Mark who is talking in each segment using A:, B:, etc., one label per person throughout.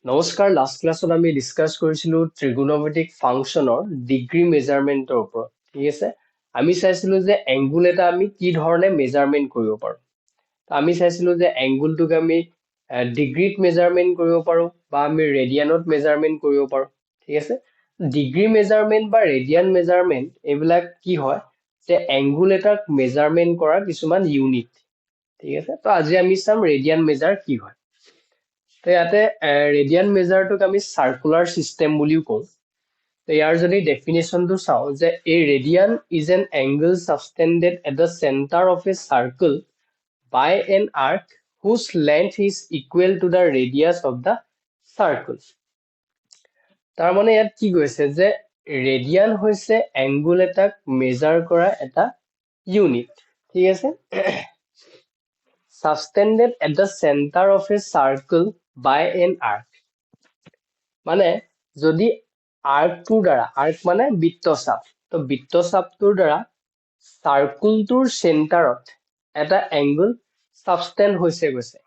A: নমস্কাৰ, লাষ্ট ক্লাছত আমি ডিছকাছ কৰিছিলো ট্ৰিগোনোমেট্ৰিক ফাংচনৰ ডিগ্ৰী মেজাৰমেণ্টৰ ওপৰত। ঠিক আছে, আমি চাইছিলো যে এংগুল এটা আমি কি ধৰণে মেজাৰমেণ্ট কৰিব পাৰো। আমি চাইছিলো যে এংগুলটোক আমি ডিগ্ৰীত মেজাৰমেণ্ট কৰিব পাৰো বা আমি ৰেডিয়ানত মেজাৰমেণ্ট কৰিব পাৰো। ঠিক আছে, ডিগ্ৰী মেজাৰমেণ্ট বা ৰেডিয়ান মেজাৰমেণ্ট এইবিলাক কি হয় যে এংগুল এটাক মেজাৰমেণ্ট কৰা কিছুমান ইউনিট। ঠিক আছে, তো আজি আমি চাম ৰেডিয়ান মেজাৰ কি হয়। তো ইয়াতে ৰেডিয়ান মেজাৰটোক আমি চাৰ্কুলাৰ চিষ্টেম বুলিও কওঁ। তো ইয়াৰ যদি ডেফিনেশ্যনটো চাওঁ যে a radian is an angle subtended at the centre of a circle by an arc whose length is equal to the radius of the circle. তাৰ মানে ইয়াত কি কৈছে যে ৰেডিয়ান হৈছে এংগুল এটাক মেজাৰ কৰা এটা ইউনিট। ঠিক আছে, suspended at the center of a circle by an arc. মানে যদি আৰ্কটোৰ দ্বাৰা, আৰ্ক মানে বৃত্তচাপ, তো বৃত্তচাপটোৰ দ্বাৰা চাৰ্কুলটোৰ চেণ্টাৰত এটা এংগুল সাবটেণ্ড হৈছে গৈছে,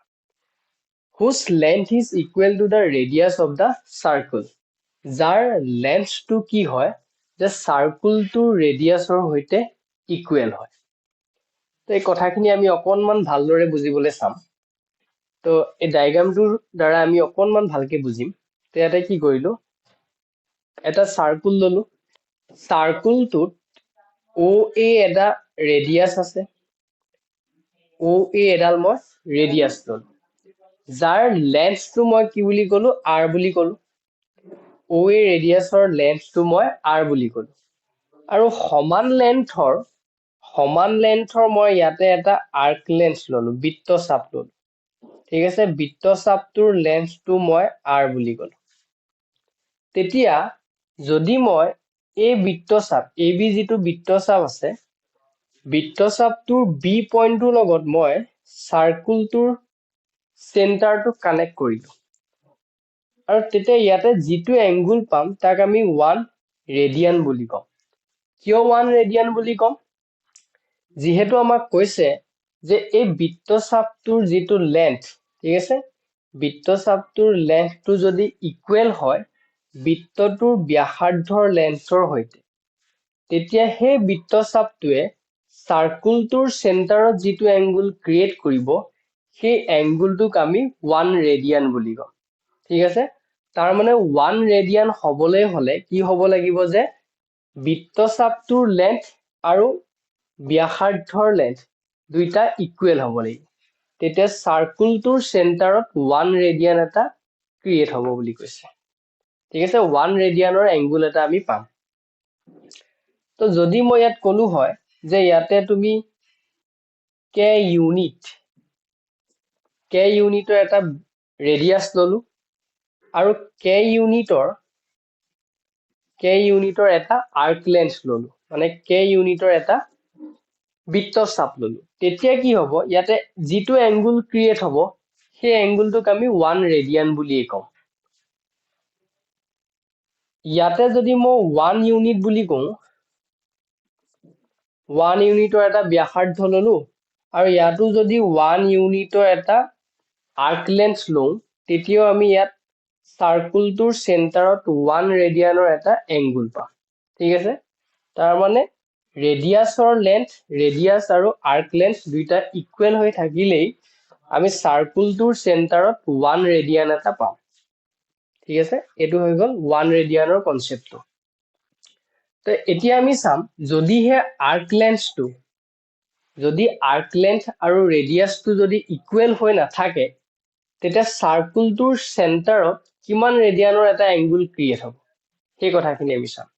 A: whose length is equal to the radius of the circle, যাৰ লেন্থটো কি হয় যে চাৰ্কুলটোৰ ৰেডিয়াছৰ সৈতে ইকুৱেল হয়। তো এই কথাখিনি আমি অকণমান ভালদৰে বুজিবলৈ চাম। তো এই ডায়াগ্ৰামটোৰ দ্বাৰা আমি অকণমান ভালকে বুজিম। তো ইয়াতে কি কৰিলো, এটা চাৰ্কুল ললো, চাৰ্কুলটোত OA এটা ৰেডিয়াছ আছে, OA এডাল মই ৰেডিয়াছ ললো, যাৰ লেন্থটো মই কি বুলি কলো, R বুলি কলো। OA ৰেডিয়াছৰ লেন্থটো মই R বুলি কলো, আৰু সমান লেন্থৰ মই ইয়াতে এটা আৰ্ক লেন্থ ললো, বৃত্তচাপ ললো। ঠিক আছে, বৃত্তচাপটোৰ লেন্থটো মই R বুলি কলো। তেতিয়া যদি মই এই বৃত্তচাপ AB যিটো বৃত্তচাপ আছে, বৃত্তচাপটোৰ B পইণ্টটোৰ লগত মই চাৰ্কুলটোৰ চেণ্টাৰটো কানেক্ট কৰিলো, আৰু তেতিয়া ইয়াতে যিটো এংগুল পাম তাক আমি 1 ৰেডিয়ান বুলি কম। কিয় 1 ৰেডিয়ান বুলি কম? যিহেতু আমাক কৈছে যে এই বৃত্তচাপটোৰ যিটো লেন্থ, ঠিক আছে, বৃত্তচাপটোৰ লেন্থটো যদি ইকুৱেল হয় বৃত্তটোৰ ব্যাসাৰ্ধৰ লেন্থৰ সৈতে, তেতিয়া সেই বৃত্তচাপটোৱে চাৰ্কুলটোৰ চেণ্টাৰত যিটো এংগুল ক্ৰিয়েট কৰিব সেই এংগুলটোক আমি 1 ৰেডিয়ান বুলি কম। ঠিক আছে, তাৰ মানে 1 ৰেডিয়ান হবলৈ হলে কি হব লাগিব যে বৃত্তচাপটোৰ লেন্থ আৰু ব্যাসাৰ্ধৰ লেন্থ দুইটা ইকুৱেল হ'ব লাগিব, তেতিয়া চাৰ্কুলটোৰ চেণ্টাৰত 1 ৰেডিয়ান এটা ক্ৰিয়েট হ'ব বুলি কৈছে। ঠিক আছে, 1 ৰেডিয়ানৰ এংগুল এটা আমি পাম। তো যদি মই ইয়াত কলো হয় যে ইয়াতে তুমি কে ইউনিটৰ এটা ৰেডিয়াছ ললো, আৰু কে ইউনিটৰ এটা আৰ্ক লেন্থ ললো, মানে কে ইউনিটৰ এটা বৃত্তচাপ ললো, তেতিয়া কি হব, ইয়াতে যিটো এংগুল ক্ৰিয়েট হব সেই এংগুলটোক আমি 1 ৰেডিয়ান বুলিয়ে কম। ইয়াতে যদি মই 1 ইউনিট বুলি কওঁ, 1 ইউনিটৰ এটা ব্যাসাৰ্ধ ললো, আৰু ইয়াতো যদি 1 ইউনিটৰ এটা আৰ্ক লেন্থ লওঁ, তেতিয়াও আমি ইয়াত চাৰ্কুলটোৰ চেণ্টাৰত 1 ৰেডিয়ানৰ এটা এংগুল পাম। ঠিক আছে, তাৰ মানে ৰেডিয়াছ আৰু আৰ্ক লেন্থ দুইটা ইকুৱেল হৈ থাকিলেই আমি চাৰ্কুলটোৰ চেণ্টাৰত 1 ৰেডিয়ান এটা পাম। ঠিক আছে, এইটো হৈ গ'ল 1 ৰেডিয়ানৰ কনচেপ্টটো। তো এতিয়া আমি চাম, যদিহে আৰ্ক লেন্থ আৰু ৰেডিয়াছটো যদি ইকুৱেল হৈ নাথাকে, তেতিয়া চাৰ্কুলটোৰ চেণ্টাৰত কিমান ৰেডিয়ানৰ এটা এংগুল ক্ৰিয়েট হ'ব সেই কথাখিনি আমি চাম।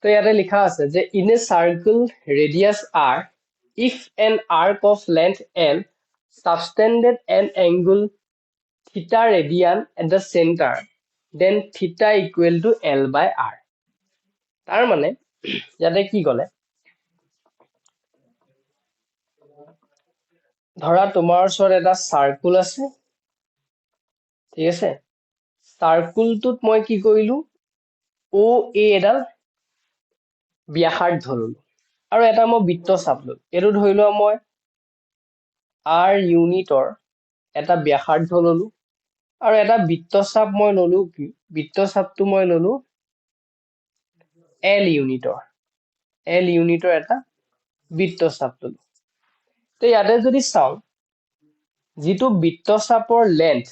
A: তো ইয়াতে লিখা আছে যে in a circle radius R, if an arc of length L subtended an angle theta radian at the center, then theta equal to L by R. তাৰ মানে ইয়াতে কি ক'লে, ধৰা তোমাৰ ওচৰত এটা চাৰ্কুল আছে। ঠিক আছে, চাৰ্কুলটোত মই কি কৰিলো, OA এডাল ব্যাসাৰ্ধ ললো, আৰু এটা মই বৃত্তচাপ ললো, এইটো ধৰি লোৱা মই R ইউনিটৰ এটা ব্যাসাৰ্ধ ললো, আৰু এটা বৃত্তচাপ মই ললো কি বৃত্তচাপটো মই ললো L ইউনিটৰ এটা বৃত্তচাপ ললো তো ইয়াতে যদি চাও যিটো বৃত্তচাপৰ লেন্থ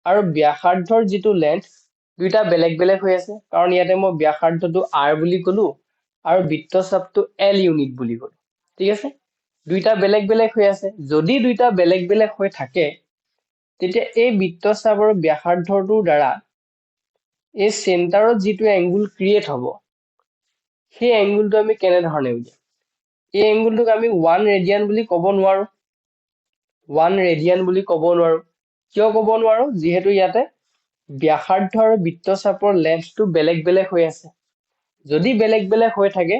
A: আৰু ব্যাসাৰ্ধৰ যিটো লেন্থ দুইটা বেলেগ বেলেগ হৈ আছে কাৰণ ইয়াতে মই ব্যাসাৰ্ধটো r বুলি কলো আৰু বৃত্তচাপটো L ইউনিট বুলি কলো ঠিক আছে দুইটা বেলেগ বেলেগ হৈ আছে যদি দুইটা বেলেগ বেলেগ হৈ থাকে তেতিয়া এই বৃত্তচাপ আৰু ব্যাসাৰ্ধটোৰ দ্বাৰা এই চেণ্টাৰত যিটো এংগুল ক্ৰিয়েট হ'ব সেই এংগুলটো আমি কেনে ধৰণে উলিয়াম এই এংগুলটোক আমি 1 ৰেডিয়ান বুলি ক'ব নোৱাৰো 1 ৰেডিয়ান বুলি ক'ব নোৱাৰো কিয় ক'ব নোৱাৰো যিহেতু ইয়াতে ব্যাসাৰ্ধ আৰু বৃত্তচাপৰ লেন্থটো বেলেগ বেলেগ হৈ আছে যদি বেলেগ বেলেগ হৈ থাকে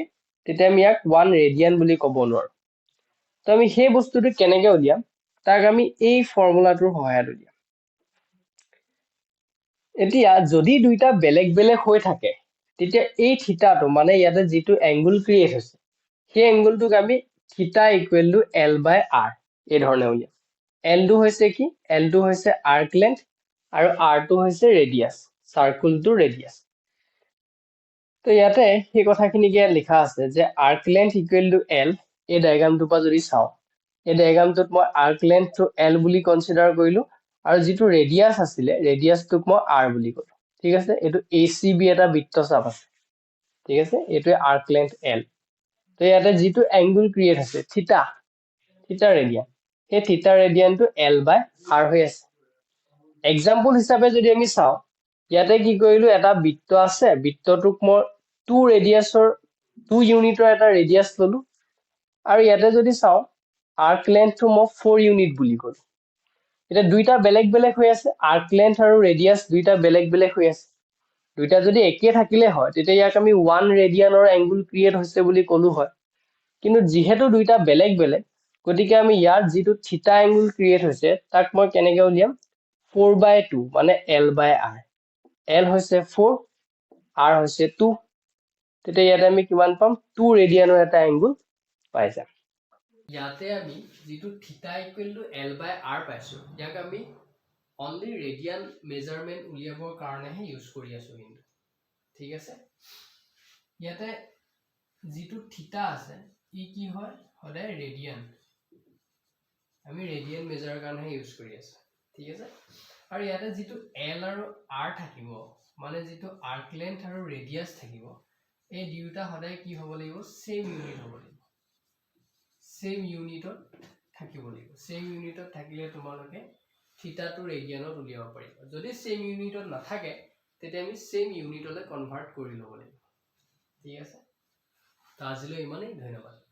A: তেতিয়া আমি ইয়াক 1 ৰেডিয়ান বুলি ক'ব নোৱাৰো তো আমি সেই বস্তুটো কেনেকৈ উলিয়াম তাক আমি এই ফৰ্মুলাটোৰ সহায়ত উলিয়াম এতিয়া যদি দুইটা বেলেগ বেলেগ হৈ থাকে তেতিয়া এই থিতাটো মানে ইয়াতে যিটো এংগুল ক্ৰিয়েট হৈছে সেই এংগুলটোক আমি থিতা ইকুৱেল টু L/r এই ধৰণে উলিয়াম L টো হৈছে কি L টো হৈছে আৰ্ক লেন্থ আৰু r টো হৈছে ৰেডিয়াস সাৰ্কুলটো ৰেডিয়াস তো ইয়াতে সেই কথাখিনিকে লিখা আছে যে arc length equal to L এই ডায়াগ্ৰামটোৰ পৰা যদি চাও এই ডায়াগ্ৰামটোত মই আৰ্ক লেন্থটো L বুলি কনসিডাৰ কৰিলো আৰু যিটো ৰেডিয়াস আছিল ৰেডিয়াসটোক মই r বুলি কলো ঠিক আছে এটো ACB এটা বৃত্তচাপ আছে ঠিক আছে এটো আৰ্ক লেন্থ L তো ইয়াতে যিটো এংগুল ক্ৰিয়েট হৈছে থিতা ৰেডিয়ান সেই থিতা ৰেডিয়ানটো L/r হৈ আছে এক্সাম্পল হিচাপে যদি আমি চাও ইয়াতে কি কৰিলো এটা বৃত্ত আছে বৃত্তটোক মই 2 ৰেডিয়াসৰ 2 ইউনিটৰ এটা ৰেডিয়াস ললো আৰু ইয়াতে যদি চাও আৰ্ক লেন্থটো মই 4 ইউনিট বুলি কলো এটা দুইটা বেলেগ বেলেগ হৈ আছে আৰ্ক লেন্থ আৰু ৰেডিয়াস দুইটা বেলেগ বেলেগ হৈ আছে দুইটা যদি একে থাকিলে হয় তেতিয়া ইয়াক আমি 1 ৰেডিয়ানৰ এংগুল ক্ৰিয়েট হৈছে বুলি কলো হয় কিন্তু যেহেতু দুইটা বেলেগ বেলেগ গতিকে আমি ইয়াৰ যিটো থিতা এংগুল ক্ৰিয়েট হৈছে তাক মই কেনেকৈ উলিয়াম 4/2 মানে L/r L হৈছে 4 r হৈছে 2 তেতিয়া ইয়াতে আমি কিমান পাম 2 ৰেডিয়ানৰ এটা এংগুল পাই যাম ইয়াতে আমি যিটো থিতা ইকুৱেল টু L/r পাইছো ইয়াক আমি অনলি ৰেডিয়ান মেজাৰমেন্ট উলিয়াবৰ কাৰণেহে ইউজ কৰি আছো কিন্তু ঠিক আছে ইয়াতে যিটো থিতা আছে ই কি হয় সদায় ৰেডিয়ান আমি ৰেডিয়ান মেজাৰৰ কাৰণেহে ইউজ কৰি আছো ঠিক আছে আৰু ইয়াতে যিটো L আৰু R থাকিব মানে যিটো আৰ্ক লেন্থ আৰু ৰেডিয়াস থাকিব এই দুইটা সদায় কি হ'ব লাগিব সেম ইউনিট হ'ব লাগিব সেম ইউনিটত থাকিব লাগিব সেম ইউনিটত থাকিলে তোমালোকে থিতাটো ৰেডিয়ানত উলিয়াব পাৰিবা যদি সেম ইউনিটত নাথাকে তেতিয়া আমি সেম ইউনিটলৈ কনভাৰ্ট কৰি ল'ব লাগিব ঠিক আছে আজিলৈ ইমানেই ধন্যবাদ